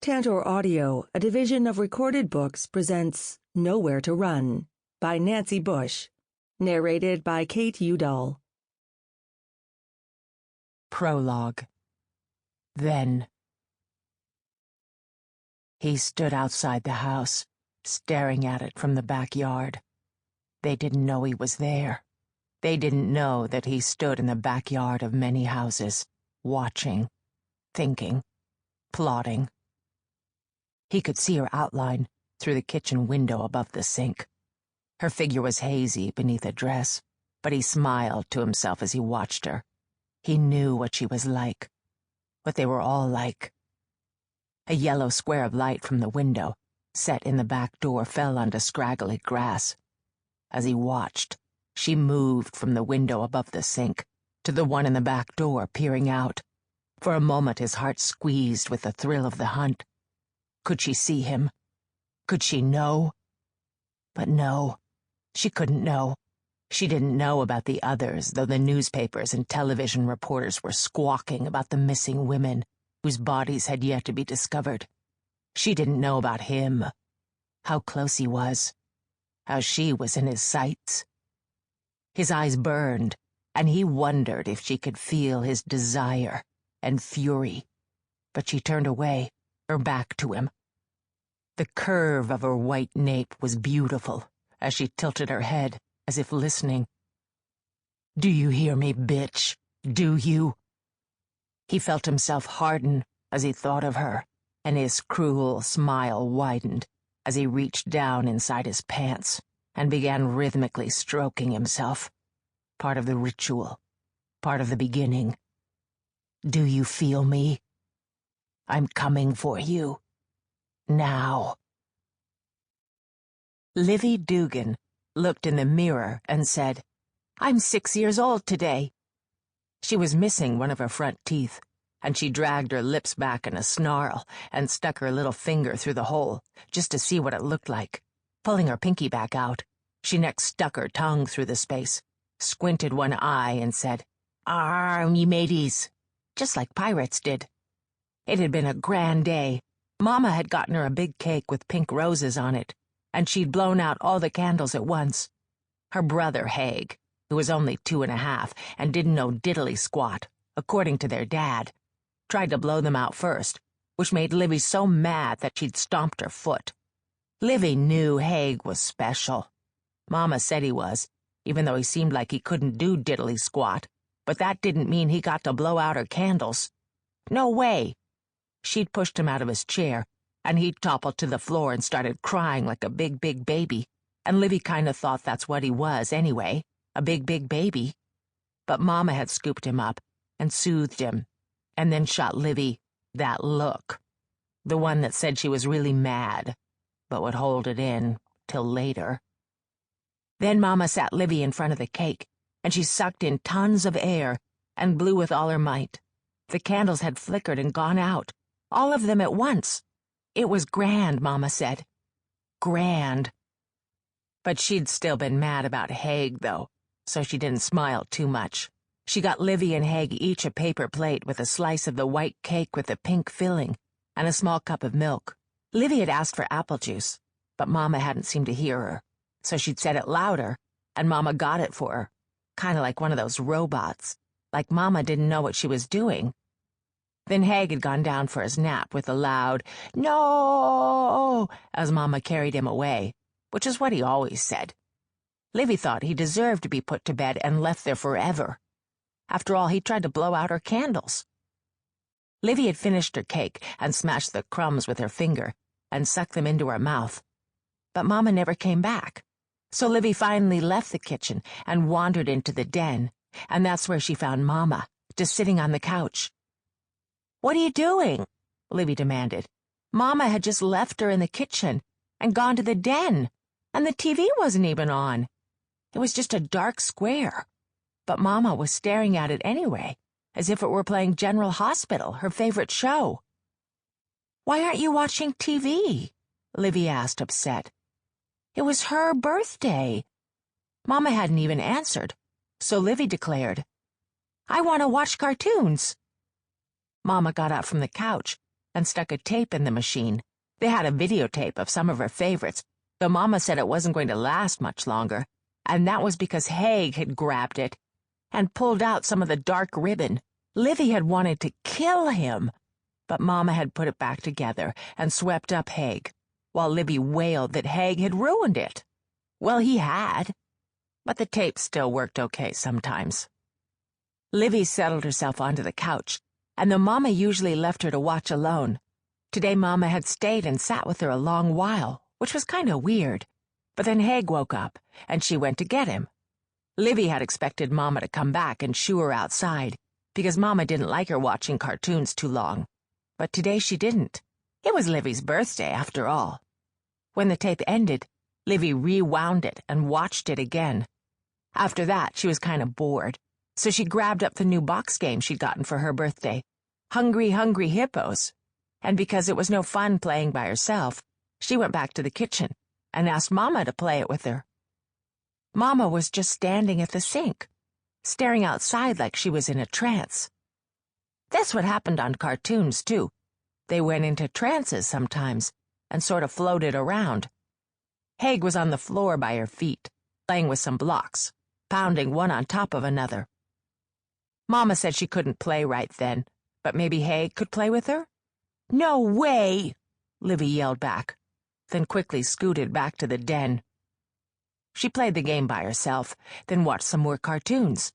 Tantor Audio, a division of Recorded Books, presents Nowhere to Run by Nancy Bush, narrated by Kate Udall. Prologue. Then. He stood outside the house, staring at it from the backyard. They didn't know he was there. They didn't know that he stood in the backyard of many houses, watching, thinking, plotting. He could see her outline through the kitchen window above the sink. Her figure was hazy beneath a dress, but he smiled to himself as he watched her. He knew what she was like, what they were all like. A yellow square of light from the window, set in the back door, fell onto scraggly grass. As he watched, she moved from the window above the sink to the one in the back door, peering out. For a moment his heart squeezed with the thrill of the hunt. Could she see him? Could she know? But no, she couldn't know. She didn't know about the others, though the newspapers and television reporters were squawking about the missing women whose bodies had yet to be discovered. She didn't know about him, how close he was, how she was in his sights. His eyes burned, and he wondered if she could feel his desire and fury. But she turned away, her back to him. The curve of her white nape was beautiful as she tilted her head, as if listening. "Do you hear me, bitch? Do you?" He felt himself harden as he thought of her, and his cruel smile widened as he reached down inside his pants and began rhythmically stroking himself. Part of the ritual, part of the beginning. "Do you feel me? I'm coming for you. Now." Liv Dugan looked in the mirror and said, "I'm 6 years old today." She was missing one of her front teeth, and she dragged her lips back in a snarl and stuck her little finger through the hole, just to see what it looked like. Pulling her pinky back out, she next stuck her tongue through the space, squinted one eye, and said, "Arr, me mateys," just like pirates did. It had been a grand day. Mama had gotten her a big cake with pink roses on it, and she'd blown out all the candles at once. Her brother, Haig, who was only 2.5 and didn't know diddly squat, according to their dad, tried to blow them out first, which made Livy so mad that she'd stomped her foot. Livy knew Haig was special. Mama said he was, even though he seemed like he couldn't do diddly squat, but that didn't mean he got to blow out her candles. No way. She'd pushed him out of his chair, and he'd toppled to the floor and started crying like a big baby, and Livy kind of thought that's what he was anyway, a big baby. But Mama had scooped him up and soothed him, and then shot Livy that look, the one that said she was really mad, but would hold it in till later. Then Mama sat Livy in front of the cake, and she sucked in tons of air and blew with all her might. The candles had flickered and gone out, all of them at once. It was grand, Mama said. Grand. But she'd still been mad about Haig, though, so she didn't smile too much. She got Livy and Haig each a paper plate with a slice of the white cake with the pink filling and a small cup of milk. Livy had asked for apple juice, but Mama hadn't seemed to hear her, so she'd said it louder, and Mama got it for her, kind of like one of those robots, like Mama didn't know what she was doing. Then Haig had gone down for his nap with a loud, "No!" as Mama carried him away, which is what he always said. Livy thought he deserved to be put to bed and left there forever. After all, he tried to blow out her candles. Livy had finished her cake and smashed the crumbs with her finger and sucked them into her mouth. But Mama never came back, so Livy finally left the kitchen and wandered into the den, and that's where she found Mama, just sitting on the couch. "What are you doing?" Livy demanded. Mama had just left her in the kitchen and gone to the den, and the TV wasn't even on. It was just a dark square, but Mama was staring at it anyway, as if it were playing General Hospital, her favorite show. "Why aren't you watching TV?" Livy asked, upset. It was her birthday. Mama hadn't even answered, so Livy declared, "I want to watch cartoons." Mama got up from the couch and stuck a tape in the machine. They had a videotape of some of her favorites, though Mama said it wasn't going to last much longer, and that was because Haig had grabbed it and pulled out some of the dark ribbon. Livy had wanted to kill him, but Mama had put it back together and swept up Haig, while Livy wailed that Haig had ruined it. Well, he had, but the tape still worked okay sometimes. Livy settled herself onto the couch, and though Mama usually left her to watch alone, today Mama had stayed and sat with her a long while, which was kind of weird. But then Haig woke up, and she went to get him. Livy had expected Mama to come back and shoo her outside, because Mama didn't like her watching cartoons too long. But today she didn't. It was Livy's birthday, after all. When the tape ended, Livy rewound it and watched it again. After that, she was kind of bored, so she grabbed up the new box game she'd gotten for her birthday, Hungry, Hungry Hippos. And because it was no fun playing by herself, she went back to the kitchen and asked Mama to play it with her. Mama was just standing at the sink, staring outside like she was in a trance. That's what happened on cartoons, too. They went into trances sometimes and sort of floated around. Haig was on the floor by her feet, playing with some blocks, pounding one on top of another. Mama said she couldn't play right then, but maybe Haig could play with her? No way! Livy yelled back, then quickly scooted back to the den. She played the game by herself, then watched some more cartoons.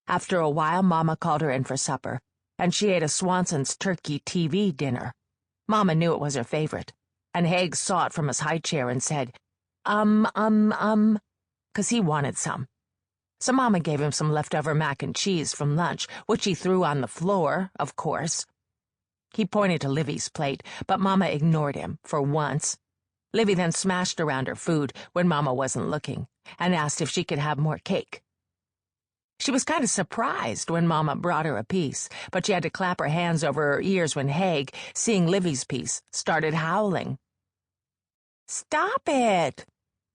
After a while, Mama called her in for supper, and she ate a Swanson's turkey TV dinner. Mama knew it was her favorite, and Haig saw it from his high chair and said, 'cause he wanted some. So Mama gave him some leftover mac and cheese from lunch, which he threw on the floor, of course. He pointed to Livy's plate, but Mama ignored him, for once. Livy then smashed around her food when Mama wasn't looking, and asked if she could have more cake. She was kind of surprised when Mama brought her a piece, but she had to clap her hands over her ears when Haig, seeing Livy's piece, started howling. "Stop it!"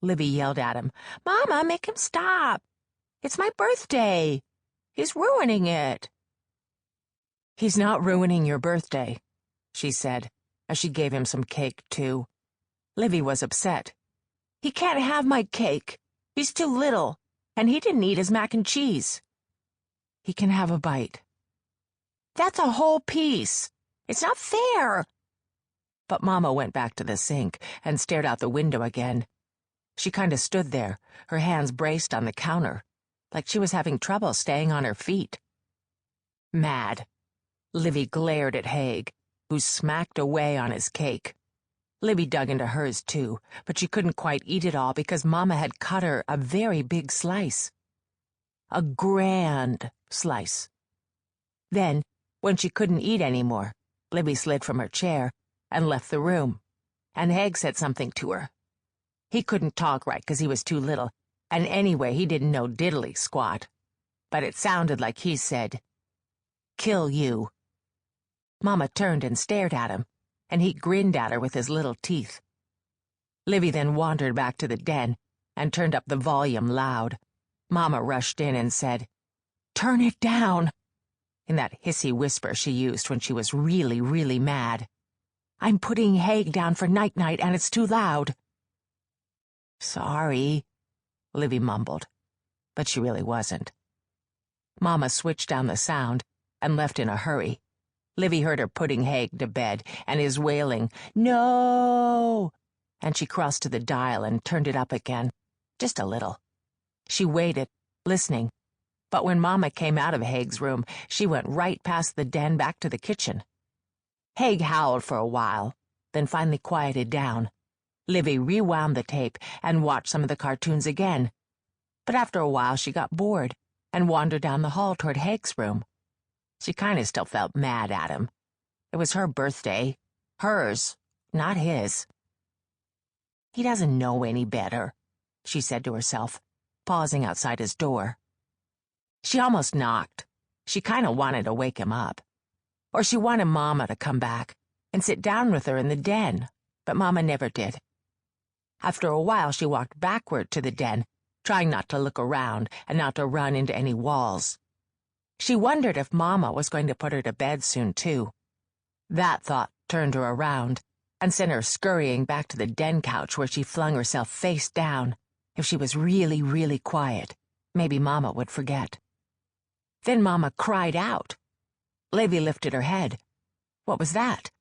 Livy yelled at him. "Mama, make him stop! It's my birthday! He's ruining it!" "He's not ruining your birthday," she said, as she gave him some cake, too. Livy was upset. "He can't have my cake. He's too little, and he didn't eat his mac and cheese." "He can have a bite." "That's a whole piece. It's not fair." But Mama went back to the sink and stared out the window again. She kind of stood there, her hands braced on the counter, like she was having trouble staying on her feet. Mad, Livy glared at Haig, who smacked away on his cake. Livy dug into hers, too, but she couldn't quite eat it all because Mama had cut her a very big slice. A grand slice. Then, when she couldn't eat any more, Livy slid from her chair and left the room, and Haig said something to her. He couldn't talk right because he was too little, and anyway he didn't know diddly squat. But it sounded like he said, "Kill you." Mama turned and stared at him, and he grinned at her with his little teeth. Livy then wandered back to the den and turned up the volume loud. Mama rushed in and said, "Turn it down," in that hissy whisper she used when she was really, really mad. "I'm putting Haig down for night-night and it's too loud." "Sorry," Livy mumbled, but she really wasn't. Mama switched down the sound and left in a hurry. Livy heard her putting Haig to bed and his wailing, "No!" and she crossed to the dial and turned it up again, just a little. She waited, listening, but when Mama came out of Haig's room, she went right past the den back to the kitchen. Haig howled for a while, then finally quieted down. Livy rewound the tape and watched some of the cartoons again, but after a while she got bored and wandered down the hall toward Haig's room. She kind of still felt mad at him. It was her birthday. Hers, not his. "He doesn't know any better," she said to herself, pausing outside his door. She almost knocked. She kind of wanted to wake him up. Or she wanted Mama to come back and sit down with her in the den, but Mama never did. After a while she walked backward to the den, trying not to look around and not to run into any walls. She wondered if Mama was going to put her to bed soon, too. That thought turned her around and sent her scurrying back to the den couch where she flung herself face down. If she was really, really quiet, maybe Mama would forget. Then Mama cried out. Livy lifted her head. What was that?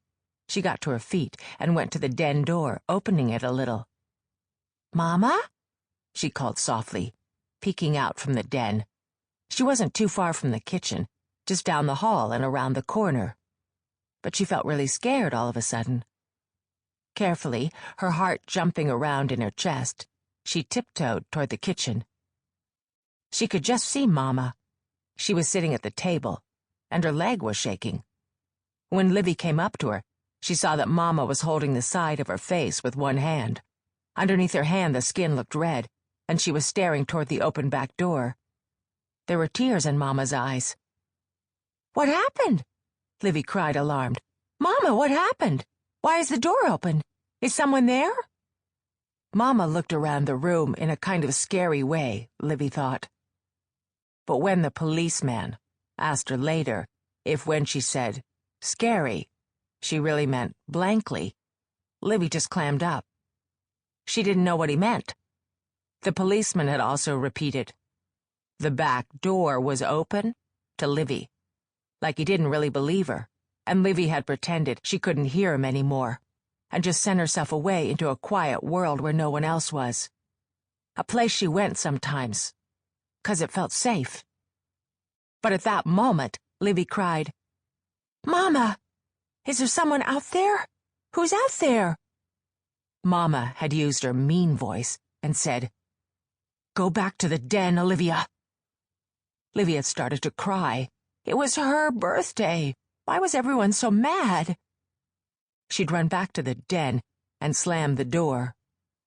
She got to her feet and went to the den door, opening it a little. "Mama?" she called softly, peeking out from the den. She wasn't too far from the kitchen, just down the hall and around the corner. But she felt really scared all of a sudden. Carefully, her heart jumping around in her chest, she tiptoed toward the kitchen. She could just see Mama. She was sitting at the table, and her leg was shaking. When Livy came up to her, she saw that Mama was holding the side of her face with one hand. Underneath her hand, the skin looked red, and she was staring toward the open back door. There were tears in Mama's eyes. "What happened?" Livy cried, alarmed. "Mama, what happened? Why is the door open? Is someone there?" Mama looked around the room in a kind of scary way, Livy thought. But when the policeman asked her later if when she said scary, she really meant blankly, Livy just clammed up. She didn't know what he meant. The policeman had also repeated, "The back door was open," to Livy, like he didn't really believe her, and Livy had pretended she couldn't hear him anymore, and just sent herself away into a quiet world where no one else was. A place she went sometimes, 'cause it felt safe. But at that moment, Livy cried, "Mama! Is there someone out there? Who's out there?" Mama had used her mean voice and said, "Go back to the den, Olivia." Livy had started to cry. It was her birthday. Why was everyone so mad? She'd run back to the den and slammed the door,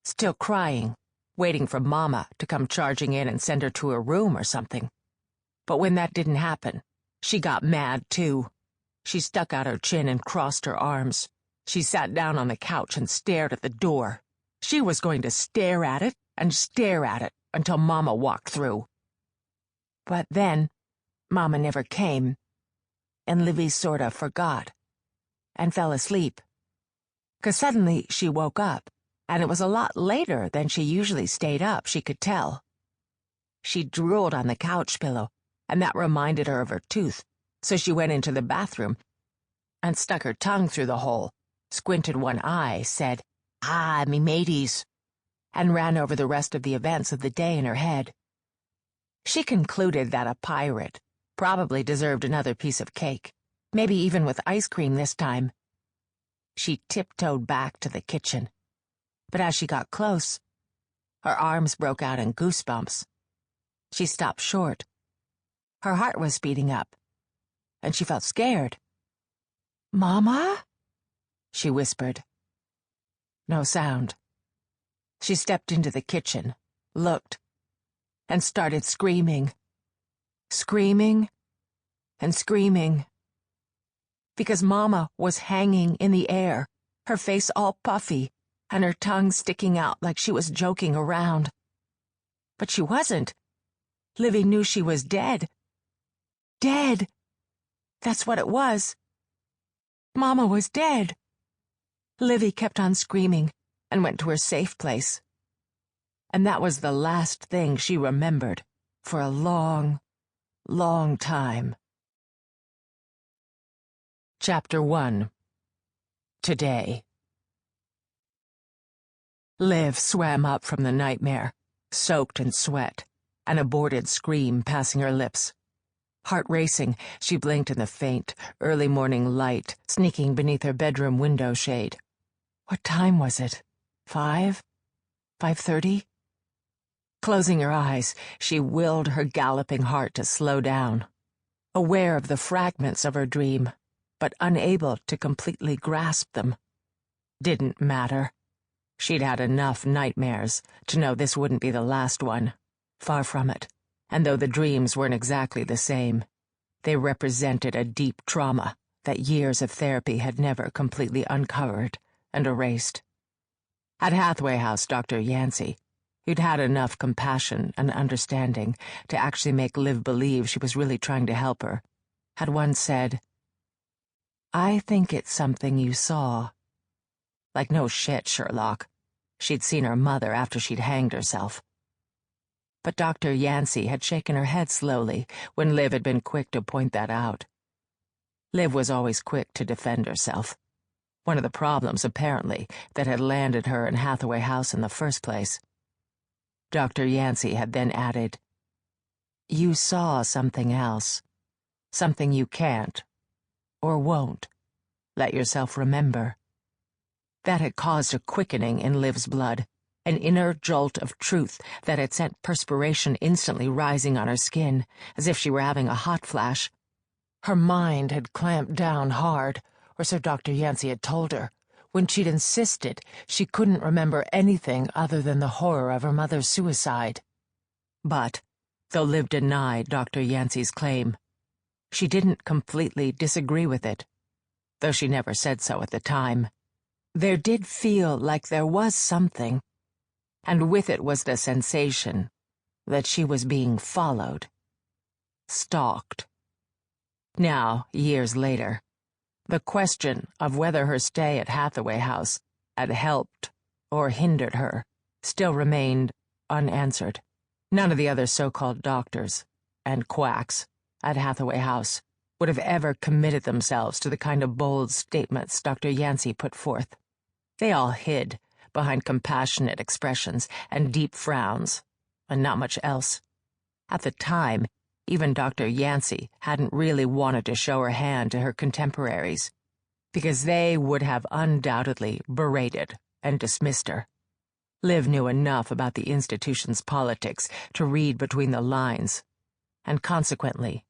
still crying, waiting for Mama to come charging in and send her to her room or something. But when that didn't happen, she got mad too. She stuck out her chin and crossed her arms. She sat down on the couch and stared at the door. She was going to stare at it and stare at it until Mama walked through. But then, Mama never came, and Livy sort of forgot and fell asleep. 'Cause suddenly she woke up, and it was a lot later than she usually stayed up, she could tell. She drooled on the couch pillow, and that reminded her of her tooth, so she went into the bathroom and stuck her tongue through the hole, squinted one eye, said, "Ah, me mateys," and ran over the rest of the events of the day in her head. She concluded that a pirate probably deserved another piece of cake, maybe even with ice cream this time. She tiptoed back to the kitchen, but as she got close, her arms broke out in goosebumps. She stopped short. Her heart was speeding up, and she felt scared. "Mama?" she whispered. No sound. She stepped into the kitchen, looked, and started screaming. Screaming and screaming. Because Mama was hanging in the air, her face all puffy, and her tongue sticking out like she was joking around. But she wasn't. Livy knew she was dead. Dead. That's what it was. Mama was dead. Livy kept on screaming and went to her safe place. And that was the last thing she remembered for a long, long time. Chapter 1. Today. Liv swam up from the nightmare, soaked in sweat, an aborted scream passing her lips. Heart racing, she blinked in the faint, early morning light sneaking beneath her bedroom window shade. What time was it? 5? 5:30? Closing her eyes, she willed her galloping heart to slow down, aware of the fragments of her dream, but unable to completely grasp them. Didn't matter. She'd had enough nightmares to know this wouldn't be the last one. Far from it. And though the dreams weren't exactly the same, they represented a deep trauma that years of therapy had never completely uncovered and erased. At Hathaway House, Dr. Yancey, who'd had enough compassion and understanding to actually make Liv believe she was really trying to help her, had once said, I think it's something you saw. Like no shit, Sherlock. She'd seen her mother after she'd hanged herself. But Dr. Yancey had shaken her head slowly when Liv had been quick to point that out. Liv was always quick to defend herself. One of the problems, apparently, that had landed her in Hathaway House in the first place. Dr. Yancey had then added, "You saw something else. Something you can't, or won't, let yourself remember." That had caused a quickening in Liv's blood, an inner jolt of truth that had sent perspiration instantly rising on her skin, as if she were having a hot flash. Her mind had clamped down hard, or so Dr. Yancey had told her, when she'd insisted she couldn't remember anything other than the horror of her mother's suicide. But, though Liv denied Dr. Yancey's claim, she didn't completely disagree with it, though she never said so at the time. There did feel like there was something, and with it was the sensation that she was being followed, stalked. Now, years later, the question of whether her stay at Hathaway House had helped or hindered her still remained unanswered. None of the other so-called doctors and quacks at Hathaway House would have ever committed themselves to the kind of bold statements Dr. Yancey put forth. They all hid behind compassionate expressions and deep frowns, and not much else. At the time, even Dr. Yancey hadn't really wanted to show her hand to her contemporaries, because they would have undoubtedly berated and dismissed her. Liv knew enough about the institution's politics to read between the lines, and consequently,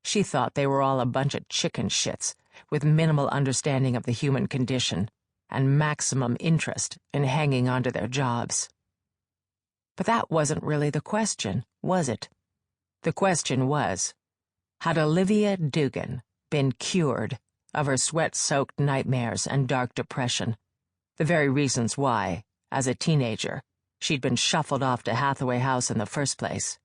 she thought they were all a bunch of chicken shits with minimal understanding of the human condition and maximum interest in hanging on to their jobs. But that wasn't really the question, was it? The question was, had Olivia Dugan been cured of her sweat-soaked nightmares and dark depression, the very reasons why, as a teenager, she'd been shuffled off to Hathaway House in the first place?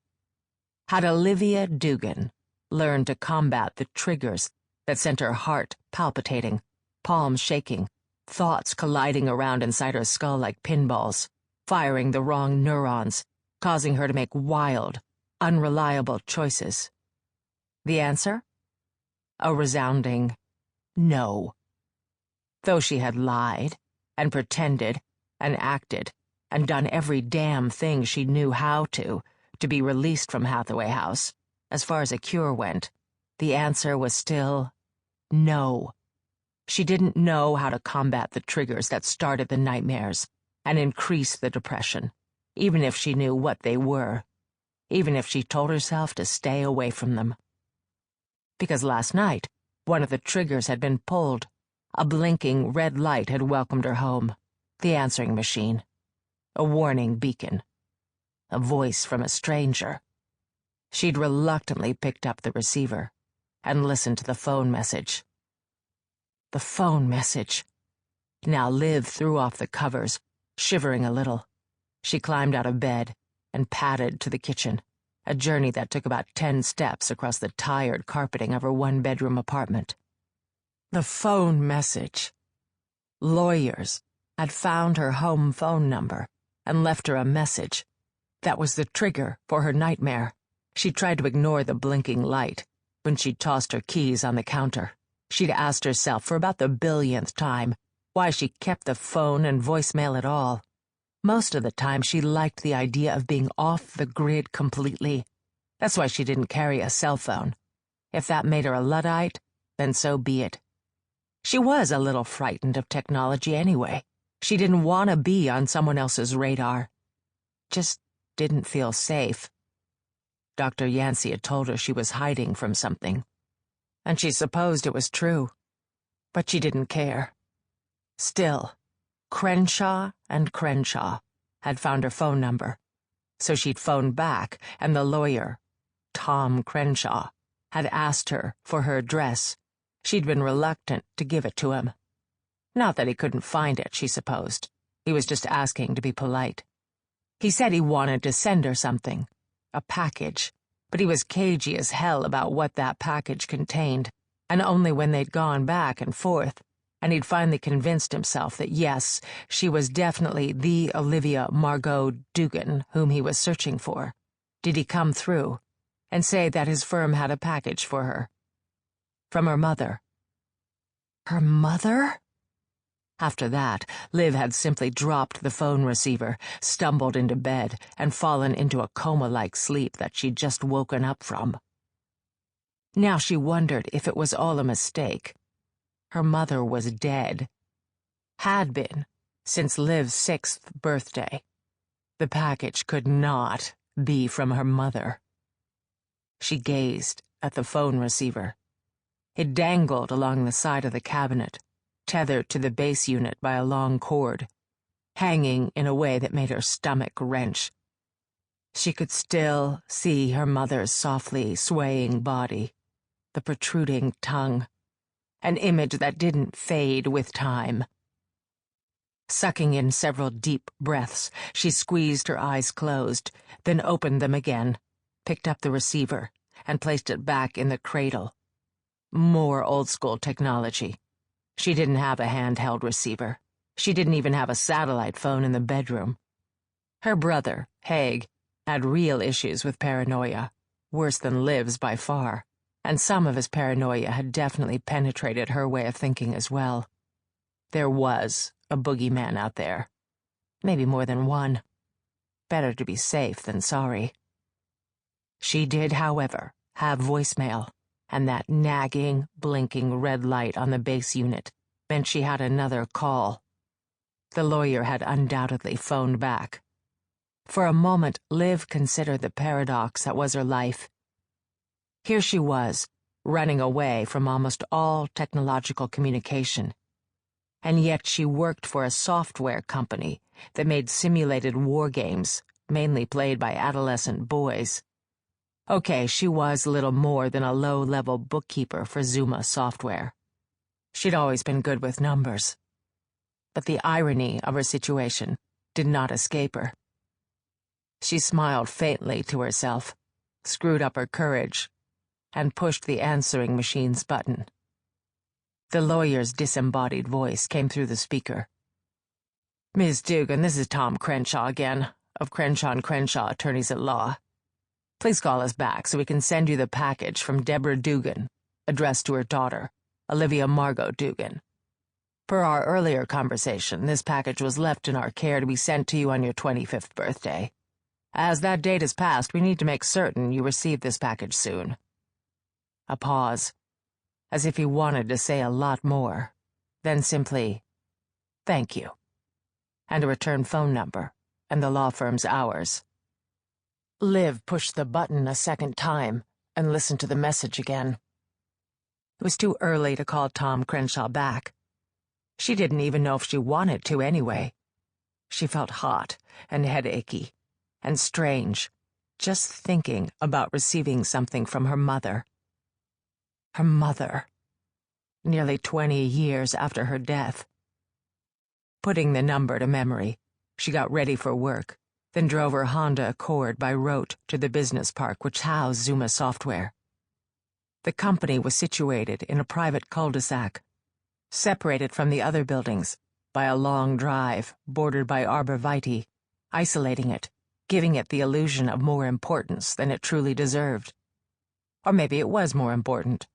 Had Olivia Dugan learned to combat the triggers that sent her heart palpitating, palms shaking, thoughts colliding around inside her skull like pinballs, firing the wrong neurons, causing her to make wild, unreliable choices? The answer? A resounding no. Though she had lied, and pretended, and acted, and done every damn thing she knew how to be released from Hathaway House, as far as a cure went, the answer was still no. She didn't know how to combat the triggers that started the nightmares and increased the depression, even if she knew what they were, even if she told herself to stay away from them. Because last night, one of the triggers had been pulled. A blinking red light had welcomed her home, the answering machine, a warning beacon, a voice from a stranger. She'd reluctantly picked up the receiver and listened to the phone message. The phone message. Now Liv threw off the covers, shivering a little. She climbed out of bed and padded to the kitchen, a journey that took about 10 steps across the tired carpeting of her one-bedroom apartment. The phone message. Lawyers had found her home phone number and left her a message. That was the trigger for her nightmare. She tried to ignore the blinking light when she'd tossed her keys on the counter. She'd asked herself for about the billionth time why she kept the phone and voicemail at all. Most of the time she liked the idea of being off the grid completely. That's why she didn't carry a cell phone. If that made her a Luddite, then so be it. She was a little frightened of technology anyway. She didn't want to be on someone else's radar. Just didn't feel safe. Dr. Yancey had told her she was hiding from something, and she supposed it was true, but she didn't care. Still, Crenshaw and Crenshaw had found her phone number, so she'd phoned back, and the lawyer, Tom Crenshaw, had asked her for her address. She'd been reluctant to give it to him. Not that he couldn't find it, she supposed. He was just asking to be polite. He said he wanted to send her something, a package, but he was cagey as hell about what that package contained, and only when they'd gone back and forth, and he'd finally convinced himself that yes, she was definitely the Olivia Margot Dugan whom he was searching for, did he come through and say that his firm had a package for her. From her mother. Her mother? After that, Liv had simply dropped the phone receiver, stumbled into bed, and fallen into a coma-like sleep that she'd just woken up from. Now she wondered if it was all a mistake. Her mother was dead. Had been, since Liv's 6th birthday. The package could not be from her mother. She gazed at the phone receiver. It dangled along the side of the cabinet, tethered to the base unit by a long cord, hanging in a way that made her stomach wrench. She could still see her mother's softly swaying body, the protruding tongue, an image that didn't fade with time. Sucking in several deep breaths, she squeezed her eyes closed, then opened them again, picked up the receiver, and placed it back in the cradle. More old-school technology. She didn't have a handheld receiver. She didn't even have a satellite phone in the bedroom. Her brother, Haig, had real issues with paranoia, worse than Liv's by far, and some of his paranoia had definitely penetrated her way of thinking as well. There was a boogeyman out there. Maybe more than one. Better to be safe than sorry. She did, however, have voicemail, and that nagging, blinking red light on the base unit meant she had another call. The lawyer had undoubtedly phoned back. For a moment, Liv considered the paradox that was her life. Here she was, running away from almost all technological communication. And yet she worked for a software company that made simulated war games, mainly played by adolescent boys. Okay, she was little more than a low-level bookkeeper for Zuma Software. She'd always been good with numbers. But the irony of her situation did not escape her. She smiled faintly to herself, screwed up her courage, and pushed the answering machine's button. The lawyer's disembodied voice came through the speaker. "Ms. Dugan, this is Tom Crenshaw again, of Crenshaw & Crenshaw, Attorneys at Law. Please call us back so we can send you the package from Deborah Dugan, addressed to her daughter, Olivia Margot Dugan. Per our earlier conversation, this package was left in our care to be sent to you on your 25th birthday. As that date has passed, we need to make certain you receive this package soon." A pause, as if he wanted to say a lot more, then simply, "Thank you," and a return phone number, and the law firm's hours. Liv pushed the button a second time and listened to the message again. It was too early to call Tom Crenshaw back. She didn't even know if she wanted to anyway. She felt hot and headachy and strange, just thinking about receiving something from her mother. Her mother. Nearly 20 years after her death. Putting the number to memory, she got ready for work, then drove her Honda Accord by rote to the business park which housed Zuma Software. The company was situated in a private cul-de-sac, separated from the other buildings by a long drive bordered by arborvitae, isolating it, giving it the illusion of more importance than it truly deserved. Or maybe it was more important.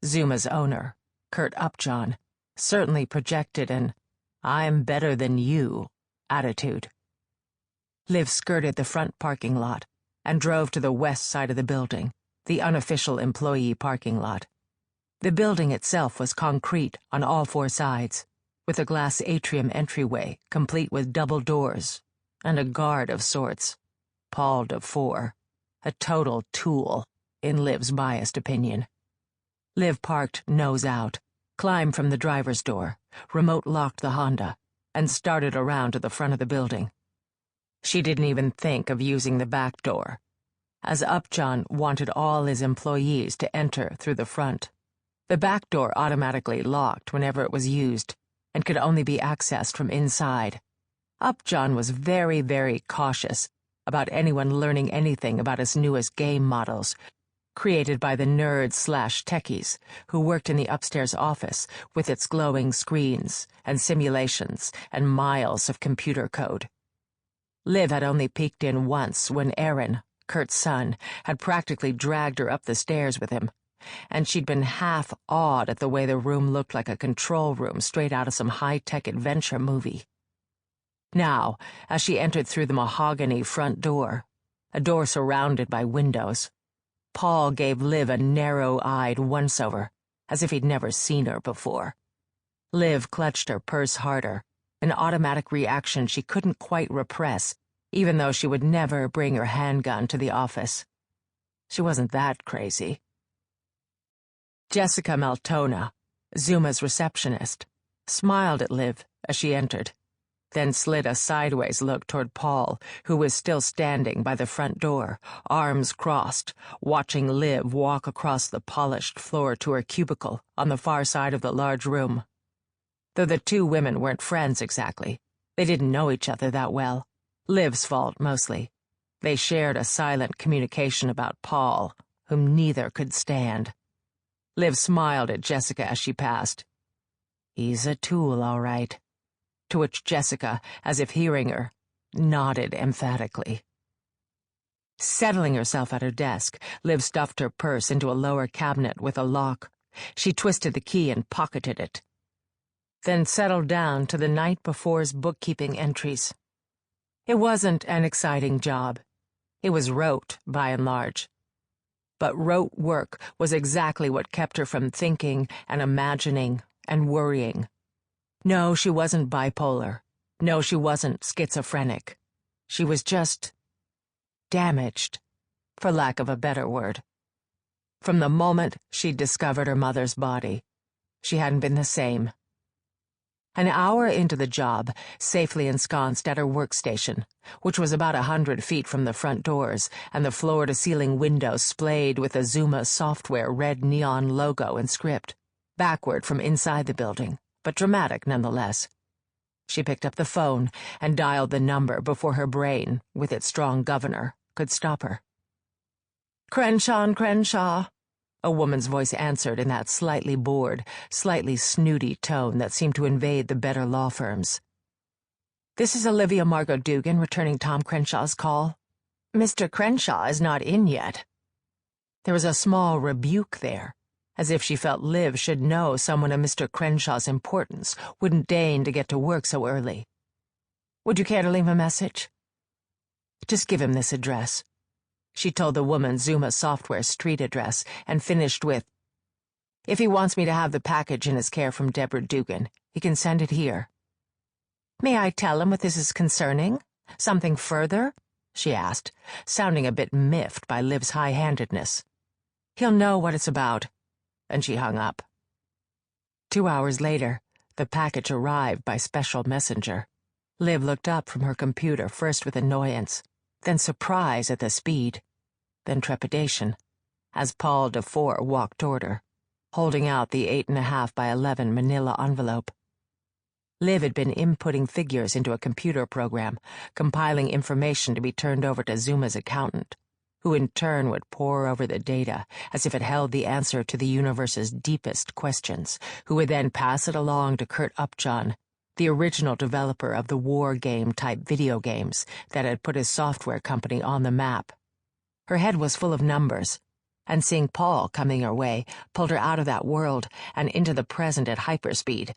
Zuma's owner, Kurt Upjohn, certainly projected an "I'm better than you" attitude. Liv skirted the front parking lot and drove to the west side of the building, the unofficial employee parking lot. The building itself was concrete on all four sides, with a glass atrium entryway complete with double doors, and a guard of sorts, palled of 4, a total tool, in Liv's biased opinion. Liv parked nose out, climbed from the driver's door, remote-locked the Honda, and started around to the front of the building. She didn't even think of using the back door, as Upjohn wanted all his employees to enter through the front. The back door automatically locked whenever it was used, and could only be accessed from inside. Upjohn was very, very cautious about anyone learning anything about his newest game models, created by the nerds/techies who worked in the upstairs office with its glowing screens and simulations and miles of computer code. Liv had only peeked in once when Aaron, Kurt's son, had practically dragged her up the stairs with him, and she'd been half awed at the way the room looked like a control room straight out of some high-tech adventure movie. Now, as she entered through the mahogany front door, a door surrounded by windows, Paul gave Liv a narrow-eyed once-over, as if he'd never seen her before. Liv clutched her purse harder, an automatic reaction she couldn't quite repress, even though she would never bring her handgun to the office. She wasn't that crazy. Jessica Maltona, Zuma's receptionist, smiled at Liv as she entered, then slid a sideways look toward Paul, who was still standing by the front door, arms crossed, watching Liv walk across the polished floor to her cubicle on the far side of the large room. Though the two women weren't friends exactly, they didn't know each other that well. Liv's fault, mostly. They shared a silent communication about Paul, whom neither could stand. Liv smiled at Jessica as she passed. "He's a tool, all right." To which Jessica, as if hearing her, nodded emphatically. Settling herself at her desk, Liv stuffed her purse into a lower cabinet with a lock. She twisted the key and pocketed it, then settled down to the night before's bookkeeping entries. It wasn't an exciting job. It was rote, by and large. But rote work was exactly what kept her from thinking and imagining and worrying. No, she wasn't bipolar. No, she wasn't schizophrenic. She was just damaged, for lack of a better word. From the moment she'd discovered her mother's body, she hadn't been the same. An hour into the job, safely ensconced at her workstation, which was about 100 feet from the front doors and the floor-to-ceiling windows splayed with the Zuma Software red neon logo and script, backward from inside the building, but dramatic nonetheless. She picked up the phone and dialed the number before her brain, with its strong governor, could stop her. "Crenshaw and Crenshaw," a woman's voice answered in that slightly bored, slightly snooty tone that seemed to invade the better law firms. "This is Olivia Margot Dugan returning Tom Crenshaw's call. Mr. Crenshaw is not in yet." There was a small rebuke there, as if she felt Liv should know someone of Mr. Crenshaw's importance wouldn't deign to get to work so early. "Would you care to leave a message?" "Just give him this address." She told the woman Zuma Software street address and finished with, "If he wants me to have the package in his care from Deborah Dugan, he can send it here." "May I tell him what this is concerning? Something further?" she asked, sounding a bit miffed by Liv's high-handedness. "He'll know what it's about," and she hung up. 2 hours later, the package arrived by special messenger. Liv looked up from her computer first with annoyance, then surprise at the speed, then trepidation, as Paul DeFore walked toward her, holding out the 8.5 by 11 manila envelope. Liv had been inputting figures into a computer program, compiling information to be turned over to Zuma's accountant, who in turn would pore over the data as if it held the answer to the universe's deepest questions, who would then pass it along to Kurt Upjohn, the original developer of the war game-type video games that had put his software company on the map. Her head was full of numbers, and seeing Paul coming her way pulled her out of that world and into the present at hyperspeed.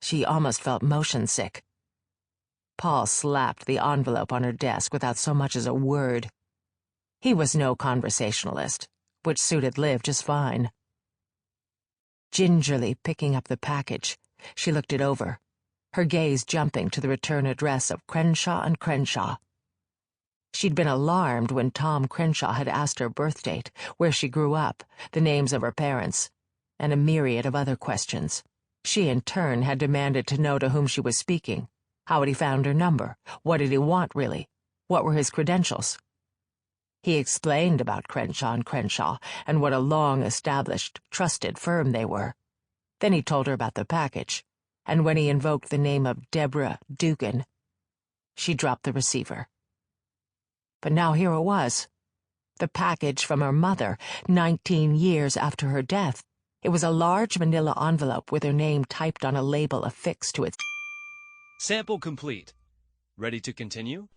She almost felt motion-sick. Paul slapped the envelope on her desk without so much as a word. He was no conversationalist, which suited Liv just fine. Gingerly picking up the package, she looked it over, her gaze jumping to the return address of Crenshaw and Crenshaw. She'd been alarmed when Tom Crenshaw had asked her birth date, where she grew up, the names of her parents, and a myriad of other questions. She, in turn, had demanded to know to whom she was speaking. How had he found her number? What did he want, really? What were his credentials? He explained about Crenshaw and Crenshaw and what a long-established, trusted firm they were. Then he told her about the package, and when he invoked the name of Deborah Dugan, she dropped the receiver. But now here it was. The package from her mother, 19 years after her death. It was a large manila envelope with her name typed on a label affixed to it. Sample complete. Ready to continue?